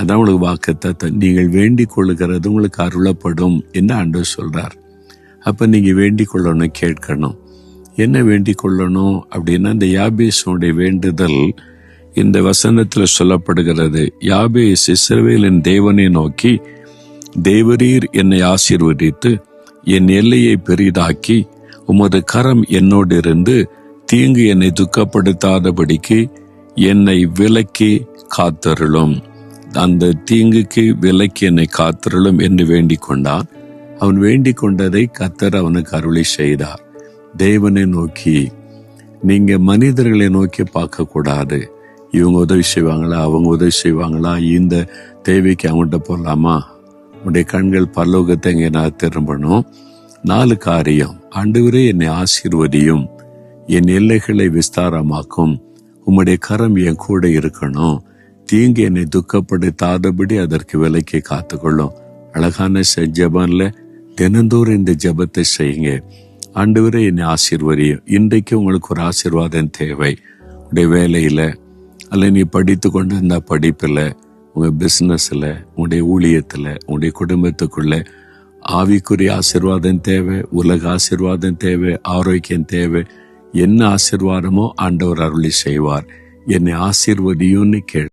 அதான் உங்களுக்கு வாக்குத்தத்தம். நீங்கள் வேண்டிக் கொள்ளுகிறது உங்களுக்கு அருளப்படும் என்று ஆண்டவர் சொல்றார். அப்ப நீங்க வேண்டிக் கொள்ளணும், கேட்கணும். என்ன வேண்டிக் கொள்ளணும் அப்படின்னா, இந்த யாபேசுடைய வேண்டுதல் இந்த வசனத்துல சொல்லப்படுகிறது. யாபேஸ் இஸ்ரவேலின் தேவனை நோக்கி, தேவரீர் என்னை ஆசீர்வதித்து என் எல்லையை பெரிதாக்கி உமது கரம் என்னோடு இருந்து தீங்கு என்னை துக்கப்படுத்தாதபடிக்கு என்னை விலக்கி காத்தருளும், அந்த தீங்குக்கு விலக்கி என்னை காத்தருளும் என்று வேண்டிக் கொண்டான். அவன் வேண்டிக் கொண்டதை கர்த்தர் அவனுக்கு அருளி செய்தார். தேவனை நோக்கி, நீங்க மனிதர்களை நோக்கி பார்க்க கூடாது. இவங்க உதவி செய்வாங்களா, அவங்க உதவி செய்வாங்களா, இந்த தேவைக்கு அவங்கள்ட்ட போகலாமா. உடைய கண்கள் பரலோகத்தை இங்கே நான் திரும்பணும். 4 காரியம். ஆண்டவரே என்னை ஆசீர்வதியும், என் எல்லைகளை விஸ்தாரமாக்கும், உம்முடைய கரம் என் கூட இருக்கணும், தீங்கு என்னை துக்கப்படுத்தாதபடி அதற்கு விலைக்கு காத்துக்கொள்ளும். அழகான ஜெபம்ல தினந்தோறும் இந்த ஜெபத்தை செய்யுங்க. ஆண்டவரே என்னை ஆசீர்வதியும். இன்றைக்கு உங்களுக்கு ஒரு ஆசீர்வாதம் தேவை. உடைய வேலையில, அல்ல நீ படித்து கொண்டு இருந்த படிப்புல, உங்க பிசினஸ்ல, உங்களுடைய ஊழியத்துல, உங்களுடைய குடும்பத்துக்குள்ள ஆவிக்குரிய ஆசீர்வாதம் தேவை, உலக ஆசீர்வாதம் தேவை, ஆரோக்கியம் தேவை. என்ன ஆசீர்வாதமோ ஆண்டவர் அருளி செய்வார். என்னை ஆசீர்வதியும்னு கேள்.